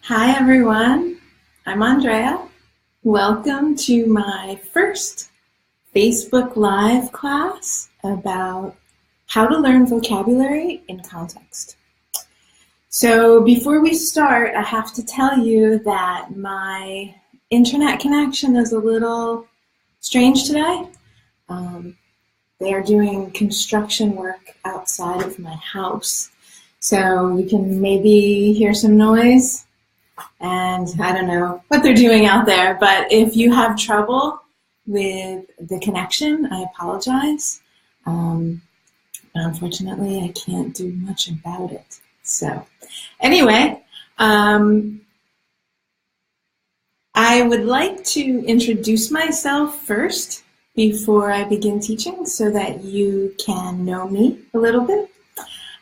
Hi everyone, I'm Andrea. Welcome to my first Facebook Live class about how to learn vocabulary in context. So before we start, I have to tell you that my internet connection is a little strange today. They are doing construction work outside of my house, so you can maybe hear some noise. And I don't know what they're doing out there, but if you have trouble with the connection, I apologize. Unfortunately, I can't do much about it. So anyway, I would like to introduce myself first before I begin teaching so that you can know me a little bit.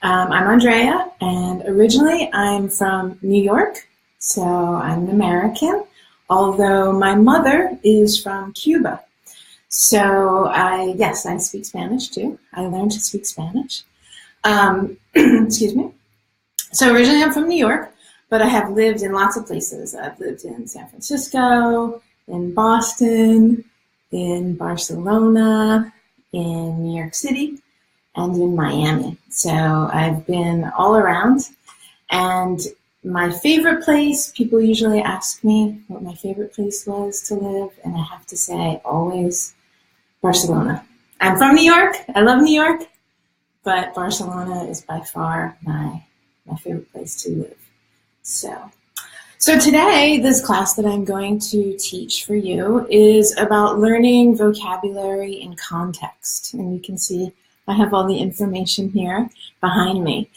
I'm Andrea, and originally I'm from New York. So I'm an American, although my mother is from Cuba. So I speak Spanish too. I learned to speak Spanish. Excuse me. So originally I'm from New York, but I have lived in lots of places. I've lived in San Francisco, in Boston, in Barcelona, in New York City, and in Miami. So I've been all around. And my favorite place, people usually ask me what my favorite place was to live, and I have to say always Barcelona. I'm from New York, I love New York, but Barcelona is by far my favorite place to live. So today, this class that I'm going to teach for you is about learning vocabulary in context. And you can see I have all the information here behind me.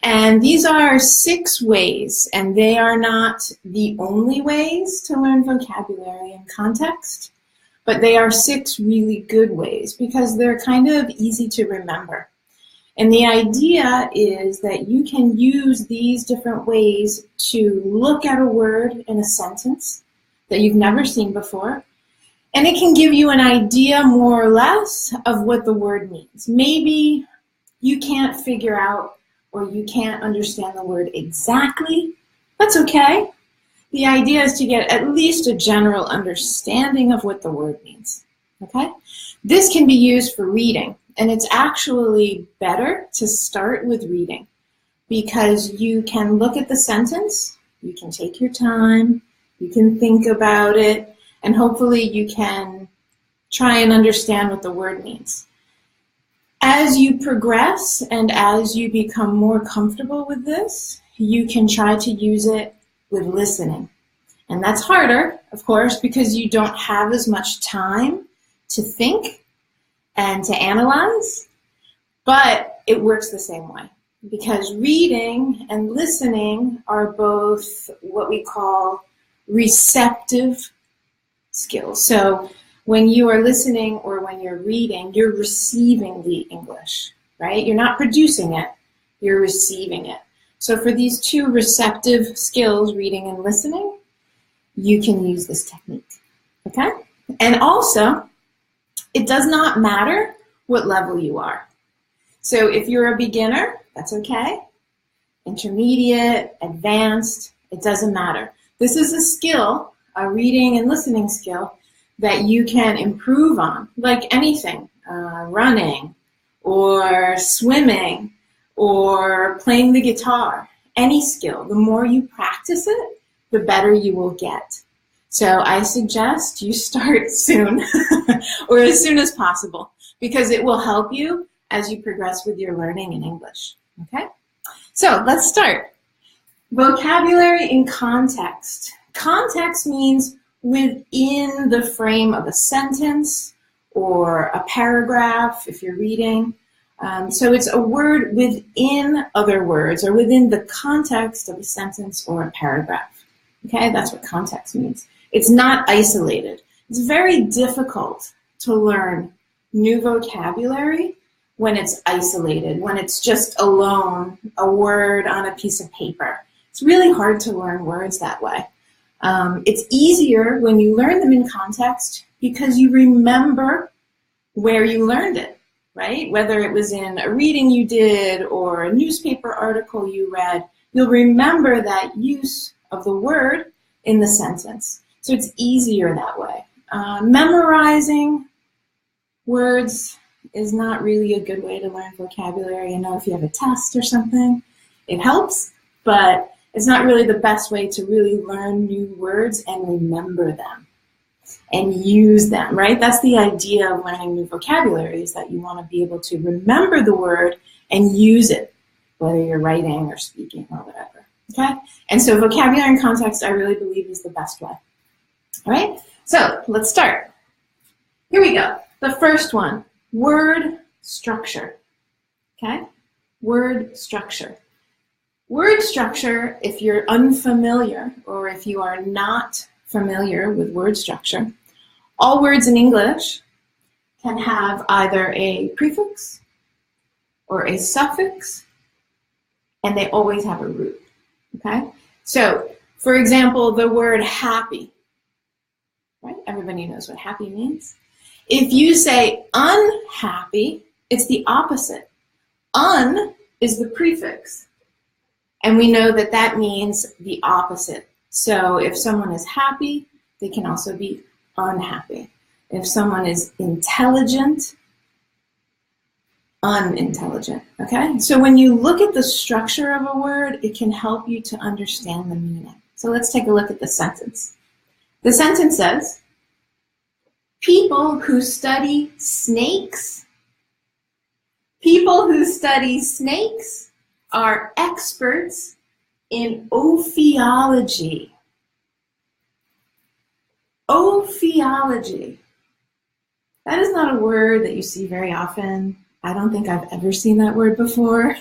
And these are 6 ways, and they are not the only ways to learn vocabulary in context, but they are 6 really good ways because they're kind of easy to remember. And the idea is that you can use these different ways to look at a word in a sentence that you've never seen before, and it can give you an idea more or less of what the word means. Maybe you can't figure out or you can't understand the word exactly, that's okay. The idea is to get at least a general understanding of what the word means, okay? This can be used for reading, and it's actually better to start with reading because you can look at the sentence, you can take your time, you can think about it, and hopefully you can try and understand what the word means. As you progress and as you become more comfortable with this, you can try to use it with listening. And that's harder, of course, because you don't have as much time to think and to analyze, but it works the same way because reading and listening are both what we call receptive skills. So when you are listening or when you're reading, you're receiving the English, right? You're not producing it, you're receiving it. So for these 2 receptive skills, reading and listening, you can use this technique, okay? And also, it does not matter what level you are. So if you're a beginner, that's okay. Intermediate, advanced, it doesn't matter. This is a skill, a reading and listening skill, that you can improve on, like anything, running or swimming or playing the guitar, any skill. The more you practice it, the better you will get. So I suggest you start soon or as soon as possible because it will help you as you progress with your learning in English, okay? So let's start. Vocabulary in context. Context means within the frame of a sentence or a paragraph if you're reading. So it's a word within other words or within the context of a sentence or a paragraph. Okay, that's what context means. It's not isolated. It's very difficult to learn new vocabulary when it's isolated, when it's just alone, a word on a piece of paper. It's really hard to learn words that way. It's easier when you learn them in context because you remember where you learned it, right? Whether it was in a reading you did or a newspaper article you read, you'll remember that use of the word in the sentence. So it's easier that way. Memorizing words is not really a good way to learn vocabulary. You know, if you have a test or something, it helps, but it's not really the best way to really learn new words and remember them and use them, right? That's the idea of learning new vocabulary, is that you want to be able to remember the word and use it, whether you're writing or speaking or whatever, okay? And so vocabulary and context, I really believe, is the best way. All right, so let's start. Here we go. The first one, word structure, okay? Word structure. Word structure, if you're unfamiliar or if you are not familiar with word structure, all words in English can have either a prefix or a suffix, and they always have a root, okay? So, for example, the word happy, right? Everybody knows what happy means. If you say unhappy, it's the opposite. Un is the prefix, and we know that that means the opposite. So if someone is happy, they can also be unhappy. If someone is intelligent, unintelligent, okay? So when you look at the structure of a word, it can help you to understand the meaning. So let's take a look at the sentence. The sentence says, people who study snakes are experts in ophiology. Ophiology. That is not a word that you see very often. I don't think I've ever seen that word before.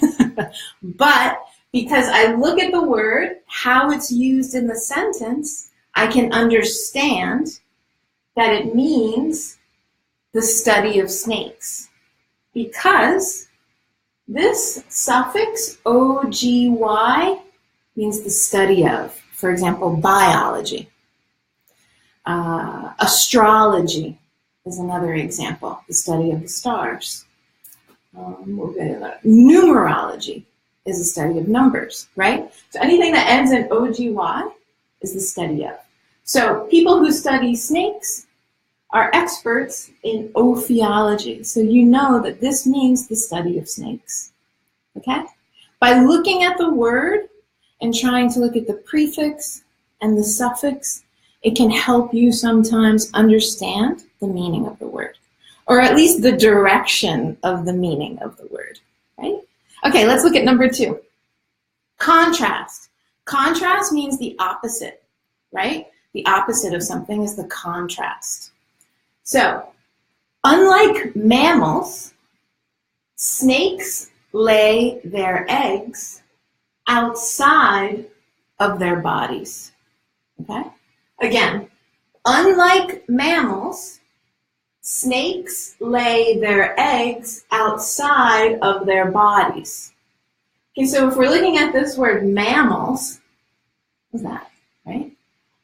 But because I look at the word, how it's used in the sentence, I can understand that it means the study of snakes. Because this suffix, OGY, means the study of. For example, biology. Astrology is another example, the study of the stars. Numerology is the study of numbers, right? So anything that ends in OGY is the study of. So people who study snakes are experts in ophiology. So you know that this means the study of snakes, okay? By looking at the word and trying to look at the prefix and the suffix, it can help you sometimes understand the meaning of the word, or at least the direction of the meaning of the word, right? Okay, let's look at number 2. Contrast. Contrast means the opposite, right? The opposite of something is the contrast. So, unlike mammals, snakes lay their eggs outside of their bodies, okay? Again, unlike mammals, snakes lay their eggs outside of their bodies. Okay, so if we're looking at this word mammals, what's that, right?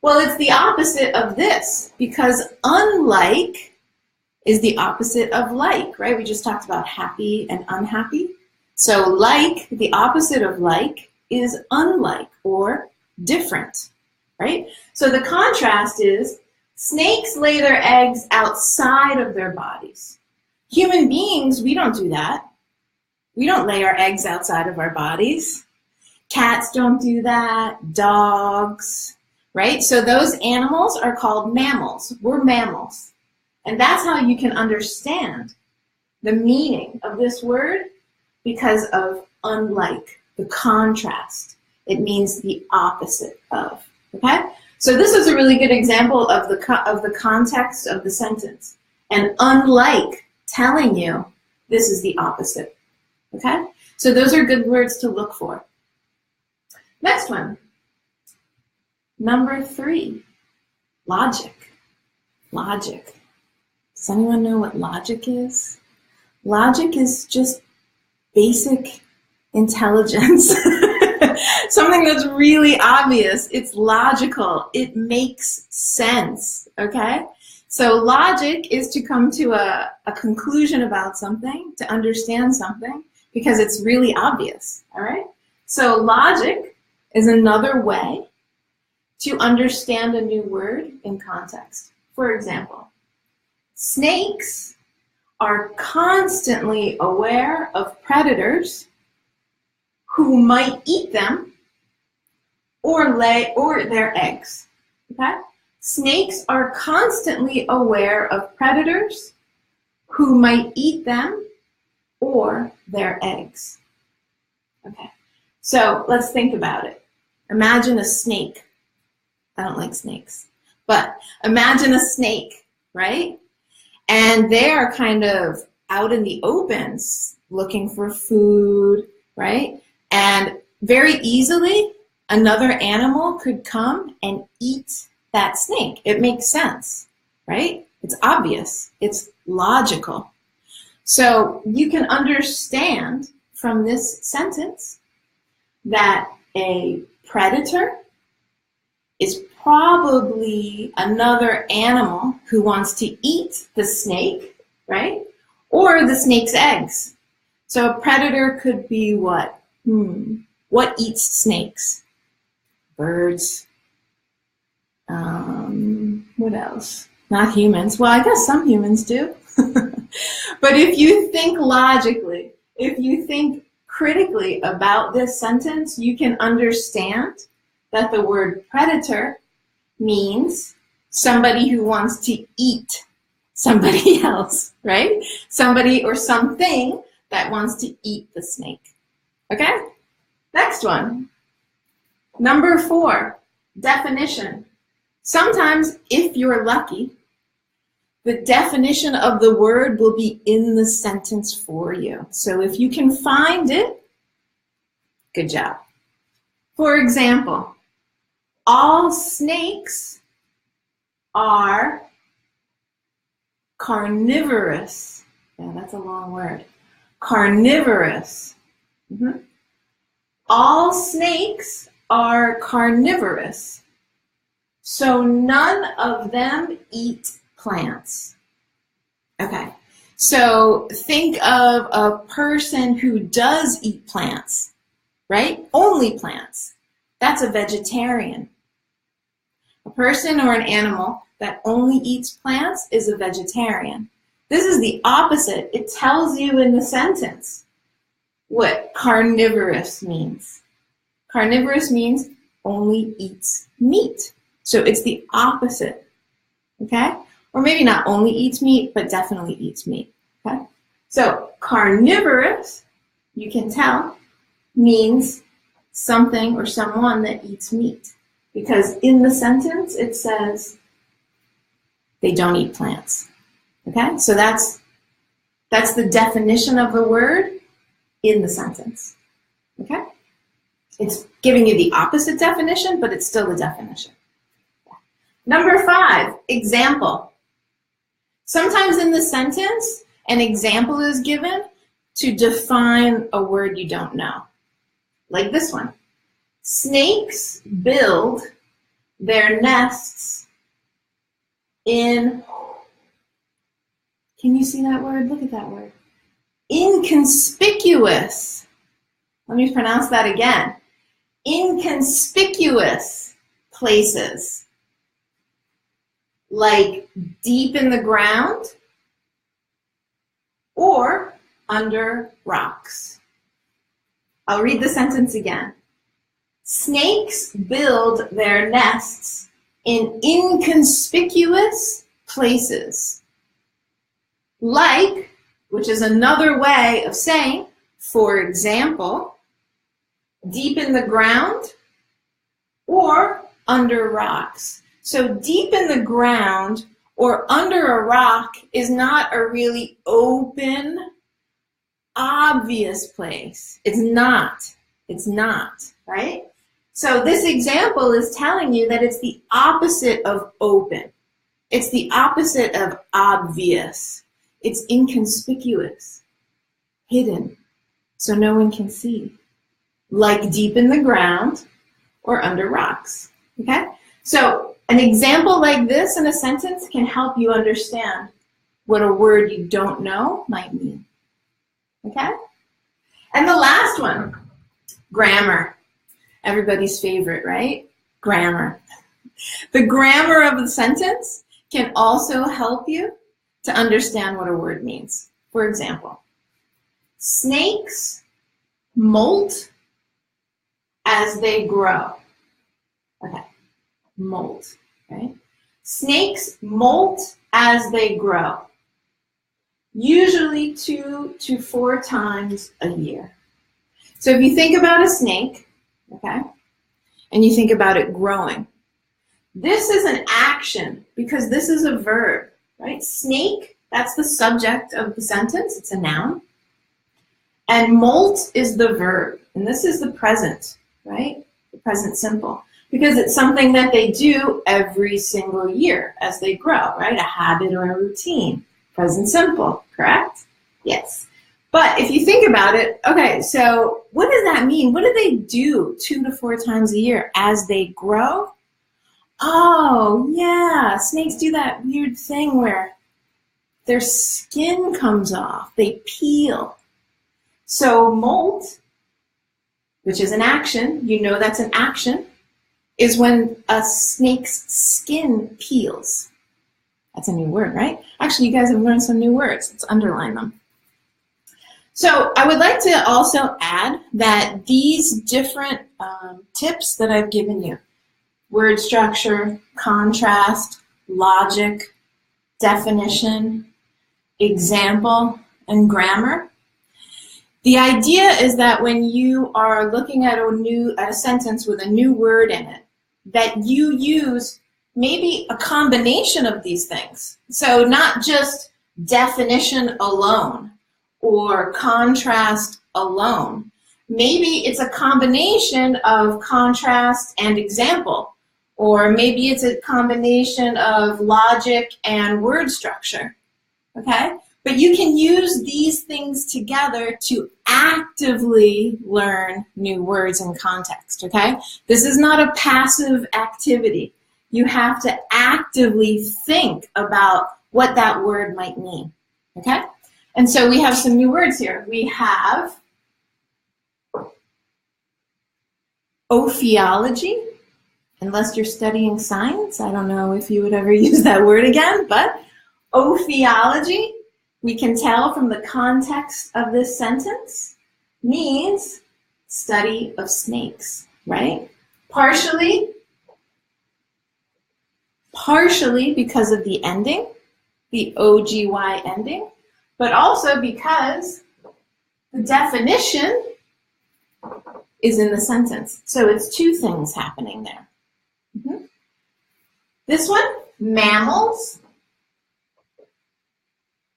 Well, it's the opposite of this, because unlike is the opposite of like, right? We just talked about happy and unhappy. So like, the opposite of like, is unlike or different, right? So the contrast is snakes lay their eggs outside of their bodies. Human beings, we don't do that. We don't lay our eggs outside of our bodies. Cats don't do that, dogs, right? So those animals are called mammals. We're mammals. And that's how you can understand the meaning of this word, because of unlike, the contrast. It means the opposite of, okay? So this is a really good example of the context of the sentence. And unlike telling you this is the opposite, okay? So those are good words to look for. Next one, number 3, logic. Logic. Does anyone know what logic is? Logic is just basic intelligence. Something that's really obvious. It's logical. It makes sense, okay? So logic is to come to a conclusion about something, to understand something, because it's really obvious, all right? So logic is another way to understand a new word in context. For example, snakes are constantly aware of predators who might eat them or their eggs. Okay? Snakes are constantly aware of predators who might eat them or their eggs. Okay, so let's think about it. Imagine a snake. I don't like snakes, but imagine a snake, right? And they are kind of out in the open looking for food, right? And very easily, another animal could come and eat that snake. It makes sense, right? It's obvious. It's logical. So you can understand from this sentence that a predator is probably another animal who wants to eat the snake, right? Or the snake's eggs. So a predator could be what? What eats snakes? Birds. What else? Not humans. Well, I guess some humans do. But if you think logically, if you think critically about this sentence, you can understand that the word predator means somebody who wants to eat somebody else, right? Somebody or something that wants to eat the snake. Okay? Next one. Number 4, definition. Sometimes, if you're lucky, the definition of the word will be in the sentence for you. So if you can find it, good job. For example, all snakes are carnivorous. Yeah, that's a long word. Carnivorous. All snakes are carnivorous. So none of them eat plants. Okay, so think of a person who does eat plants, right? Only plants. That's a vegetarian. A person or an animal that only eats plants is a vegetarian. This is the opposite. It tells you in the sentence what carnivorous means. Carnivorous means only eats meat. So it's the opposite, okay? Or maybe not only eats meat, but definitely eats meat, okay? So carnivorous, you can tell, means something or someone that eats meat. Because in the sentence, it says they don't eat plants, okay? So that's the definition of the word in the sentence, okay? It's giving you the opposite definition, but it's still the definition. Number 5, example. Sometimes in the sentence, an example is given to define a word you don't know. Like this one. Snakes build their nests in, can you see that word? Look at that word. Inconspicuous. Let me pronounce that again. Inconspicuous places. Like deep in the ground or under rocks. I'll read the sentence again. Snakes build their nests in inconspicuous places. Like, which is another way of saying, for example, deep in the ground or under rocks. So deep in the ground or under a rock is not a really open, obvious place. It's not, right? So this example is telling you that it's the opposite of open. It's the opposite of obvious. It's inconspicuous, hidden, so no one can see. Like deep in the ground or under rocks, okay? So an example like this in a sentence can help you understand what a word you don't know might mean, okay? And the last one, grammar. Everybody's favorite, right? Grammar. The grammar of the sentence can also help you to understand what a word means. For example, snakes molt as they grow. Okay, molt, right? Snakes molt as they grow. Usually 2 to 4 times a year. So if you think about a snake, okay, and you think about it growing, this is an action because this is a verb, right? Snake, that's the subject of the sentence, it's a noun. And molt is the verb, and this is the present, right? The present simple. Because it's something that they do every single year as they grow, right? A habit or a routine. Present simple, correct? Yes. But if you think about it, okay, so what does that mean? What do they do 2 to 4 times a year as they grow? Oh, yeah, snakes do that weird thing where their skin comes off. They peel. So molt, which is an action, you know that's an action, is when a snake's skin peels. That's a new word, right? Actually, you guys have learned some new words. Let's underline them. So I would like to also add that these different tips that I've given you, word structure, contrast, logic, definition, example, and grammar, the idea is that when you are looking at a sentence with a new word in it, that you use maybe a combination of these things. So not just definition alone or contrast alone. Maybe it's a combination of contrast and example, or maybe it's a combination of logic and word structure, okay? But you can use these things together to actively learn new words in context, okay? This is not a passive activity. You have to actively think about what that word might mean, okay? And so we have some new words here. We have ophiology. Unless you're studying science, I don't know if you would ever use that word again, but ophiology, we can tell from the context of this sentence, means study of snakes, right? Partially because of the ending, the OGY ending, but also because the definition is in the sentence. So it's 2 things happening there. This one, mammals.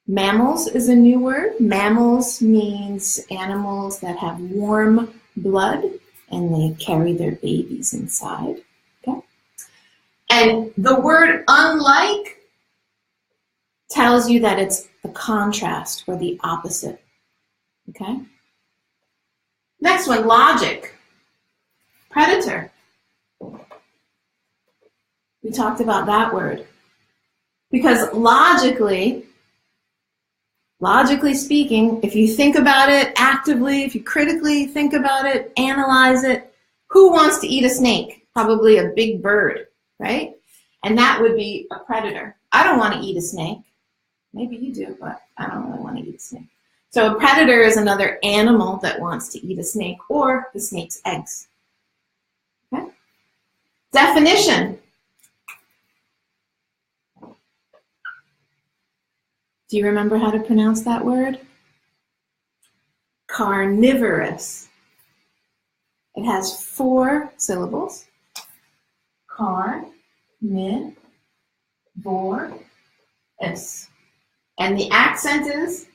Mammals is a new word. Mammals means animals that have warm blood and they carry their babies inside. Okay? And the word unlike tells you that it's the contrast or the opposite. Okay? Next one, logic. Predator. We talked about that word. Because logically speaking, if you think about it actively, if you critically think about it, analyze it, who wants to eat a snake? Probably a big bird, right? And that would be a predator. I don't want to eat a snake. Maybe you do, but I don't really want to eat a snake. So a predator is another animal that wants to eat a snake or the snake's eggs. Okay? Definition. Do you remember how to pronounce that word? Carnivorous. It has 4 syllables. Carnivorous. And the accent is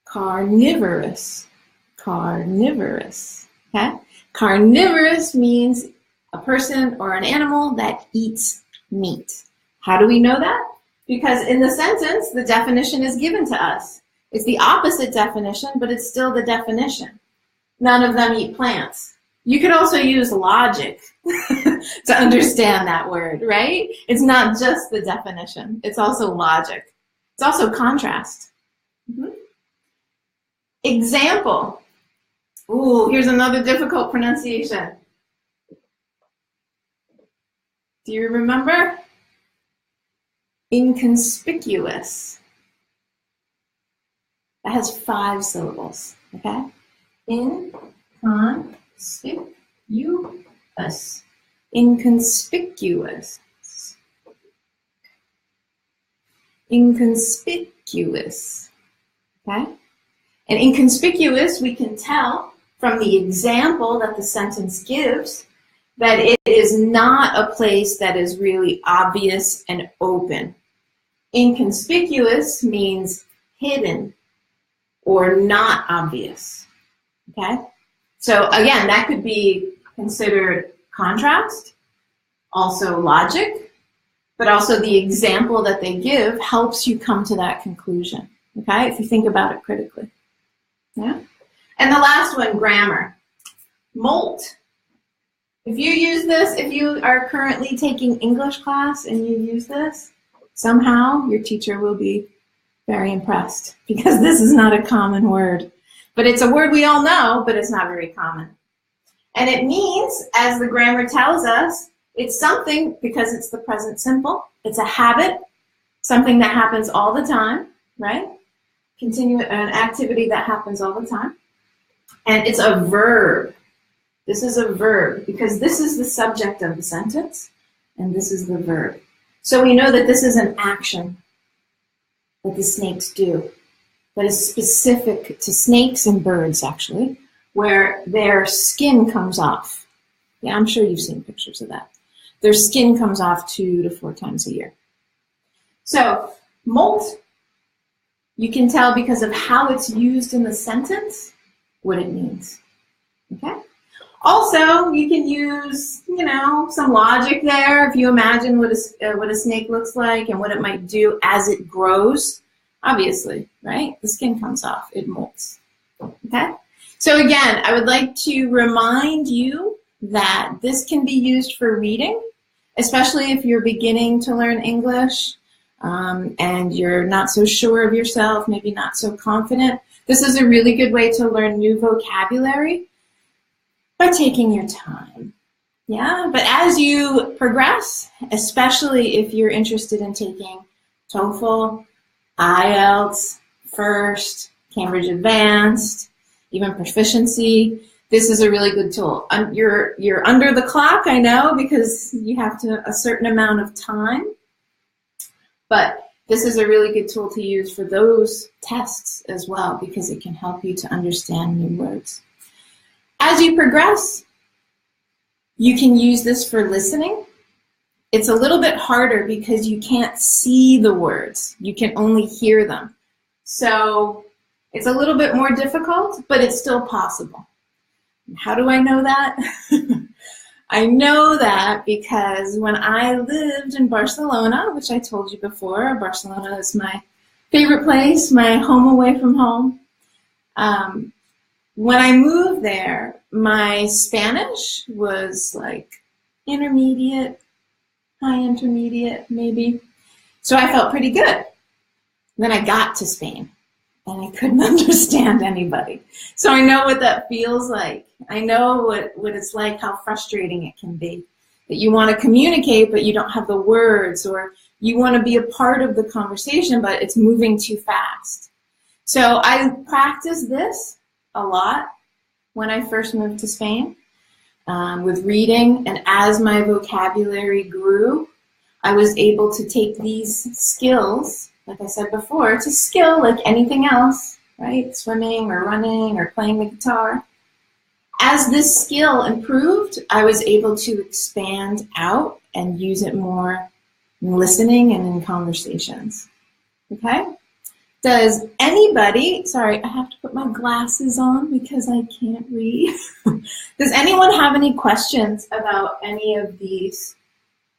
carnivorous. Carnivorous. Okay? Carnivorous means a person or an animal that eats meat. How do we know that? Because in the sentence, the definition is given to us. It's the opposite definition, but it's still the definition. None of them eat plants. You could also use logic to understand that word, right? It's not just the definition. It's also logic. It's also contrast. Example. Ooh, here's another difficult pronunciation. Do you remember? Inconspicuous. That has 5 syllables, okay? Inconspicuous. Inconspicuous. Inconspicuous, okay? And inconspicuous, we can tell from the example that the sentence gives that it is not a place that is really obvious and open. Inconspicuous means hidden or not obvious, okay? So again, that could be considered contrast, also logic, but also the example that they give helps you come to that conclusion, okay, if you think about it critically. Yeah? And the last one, grammar. Molt. If you use this, if you are currently taking English class and you use this, somehow your teacher will be very impressed because this is not a common word. But it's a word we all know, but it's not very common. And it means, as the grammar tells us, it's something, because it's the present simple, it's a habit, something that happens all the time, right? Continue an activity that happens all the time. And it's a verb. This is a verb because this is the subject of the sentence and this is the verb. So we know that this is an action that the snakes do that is specific to snakes and birds, actually, where their skin comes off. Yeah, I'm sure you've seen pictures of that. Their skin comes off 2 to 4 times a year. So molt, you can tell because of how it's used in the sentence what it means, okay? Also, you can use, some logic there. If you imagine what a snake looks like and what it might do as it grows, obviously, right? The skin comes off, it molts, okay? So again, I would like to remind you that this can be used for reading, especially if you're beginning to learn English and you're not so sure of yourself, maybe not so confident. This is a really good way to learn new vocabulary by taking your time. Yeah, but as you progress, especially if you're interested in taking TOEFL, IELTS, FIRST, Cambridge Advanced, even proficiency, this is a really good tool. You're under the clock, I know, because you have a certain amount of time, but this is a really good tool to use for those tests as well because it can help you to understand new words. As you progress, you can use this for listening. It's a little bit harder because you can't see the words. You can only hear them. So it's a little bit more difficult, but it's still possible. How do I know that? I know that because when I lived in Barcelona, which I told you before, Barcelona is my favorite place, my home away from home. When I moved there, my Spanish was like intermediate, high intermediate, maybe. So I felt pretty good. Then I got to Spain and I couldn't understand anybody. So I know what that feels like. I know what it's like, how frustrating it can be. That you want to communicate, but you don't have the words, or you want to be a part of the conversation, but it's moving too fast. So I practiced this a lot when I first moved to Spain with reading, and as my vocabulary grew, I was able to take these skills, like I said before, it's a skill like anything else, right? Swimming or running or playing the guitar. As this skill improved, I was able to expand out and use it more in listening and in conversations, okay? Does anybody, sorry, I have to put my glasses on because I can't read. Does anyone have any questions about any of these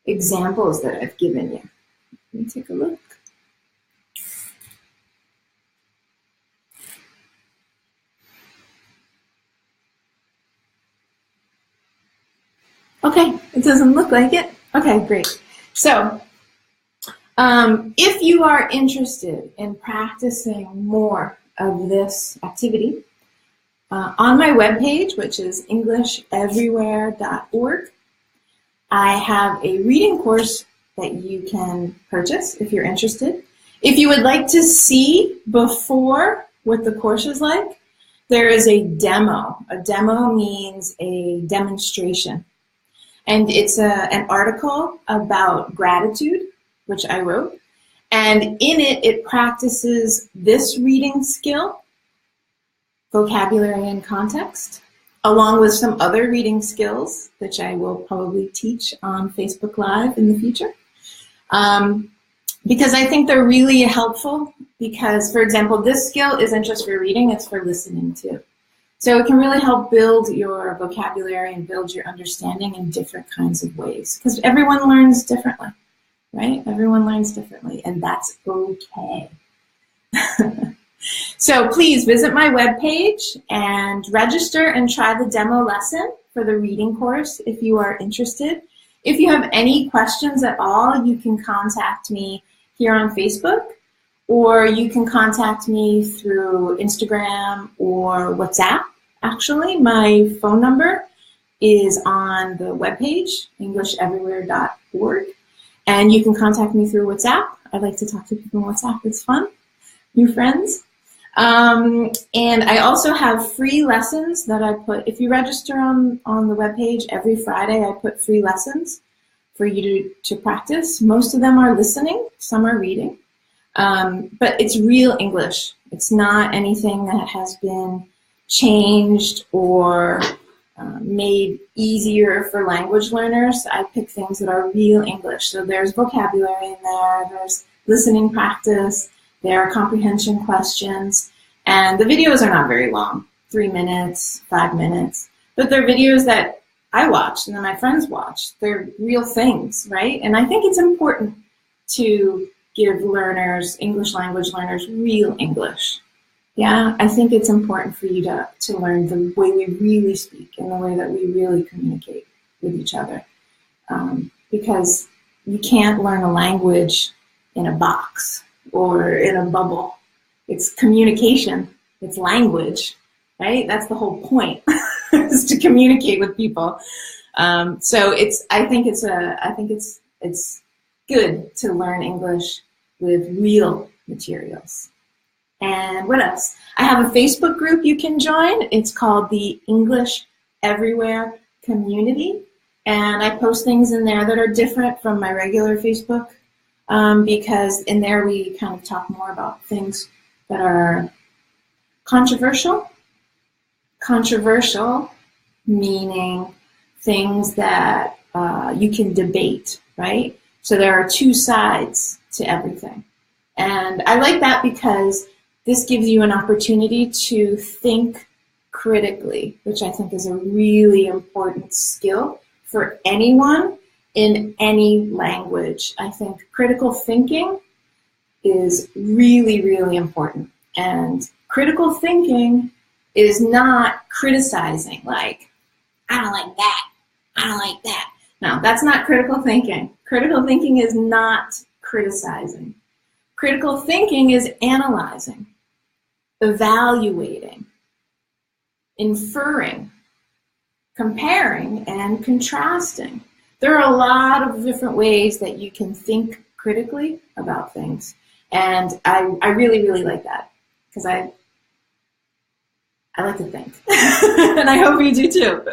examples that I've given you? Let me take a look. Okay, it doesn't look like it. Okay, great. So, if you are interested in practicing more of this activity, on my webpage, which is englisheverywhere.org, I have a reading course that you can purchase if you're interested. If you would like to see before what the course is like, there is a demo. A demo means a demonstration. And it's an article about gratitude, which I wrote. And in it, it practices this reading skill, vocabulary and context, along with some other reading skills, which I will probably teach on Facebook Live in the future. Because I think they're really helpful because, for example, this skill isn't just for reading, it's for listening too. So it can really help build your vocabulary and build your understanding in different kinds of ways because everyone learns differently, right? Everyone learns differently, and that's okay. So please visit my webpage and register and try the demo lesson for the reading course if you are interested. If you have any questions at all, you can contact me here on Facebook, or you can contact me through Instagram or WhatsApp. Actually, my phone number is on the webpage, englisheverywhere.org, and you can contact me through WhatsApp. I like to talk to people on WhatsApp. It's fun. New friends. And I also have free lessons that I put. If you register on the webpage every Friday, I put free lessons for you to practice. Most of them are listening, some are reading. But it's real English. It's not anything that has been changed or made easier for language learners. I pick things that are real English. So there's vocabulary in there, there's listening practice, there are comprehension questions, and the videos are not very long, 3 minutes, 5 minutes, but they're videos that I watch and then my friends watch. They're real things, right? And I think it's important to give learners, English language learners, real English. Yeah, I think it's important for you to learn the way we really speak and the way that we really communicate with each other. Because you can't learn a language in a box or in a bubble. It's communication. It's language, right? That's the whole point, is to communicate with people. So I think it's good to learn English with real materials. And what else? I have a Facebook group you can join. It's called the English Everywhere Community. And I post things in there that are different from my regular Facebook because in there we kind of talk more about things that are controversial. Controversial meaning things that you can debate, right? So there are two sides to everything. And I like that because this gives you an opportunity to think critically, which I think is a really important skill for anyone in any language. I think critical thinking is really, really important. And critical thinking is not criticizing, like, I don't like that, I don't like that. No, that's not critical thinking. Critical thinking is not criticizing. Critical thinking is analyzing, evaluating, inferring, comparing, and contrasting. There are a lot of different ways that you can think critically about things. And I really, really like that because I like to think. And I hope you do too.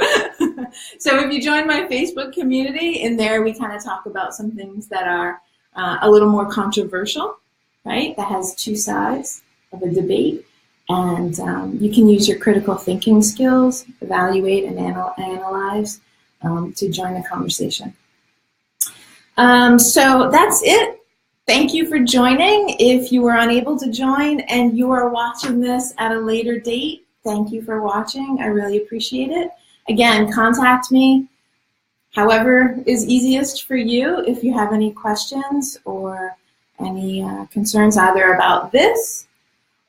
So if you join my Facebook community, in there we kind of talk about some things that are a little more controversial, right? That has two sides of a debate. And you can use your critical thinking skills, evaluate and analyze to join the conversation. So that's it. Thank you for joining. If you were unable to join and you are watching this at a later date, thank you for watching. I really appreciate it. Again, contact me however is easiest for you if you have any questions or any concerns either about this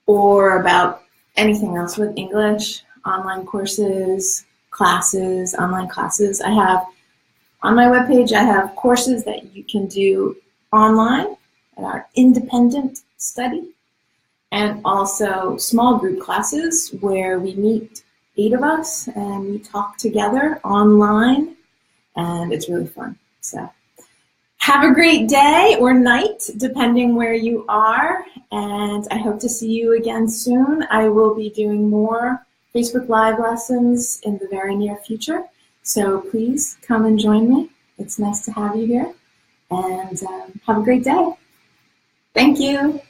or about anything else with English, online courses, classes, online classes. I have, on my webpage, I have courses that you can do online that are independent study, and also small group classes where we meet 8 of us and we talk together online and it's really fun. So have a great day or night, depending where you are, and I hope to see you again soon. I will be doing more Facebook Live lessons in the very near future, so please come and join me. It's nice to have you here, and have a great day. Thank you.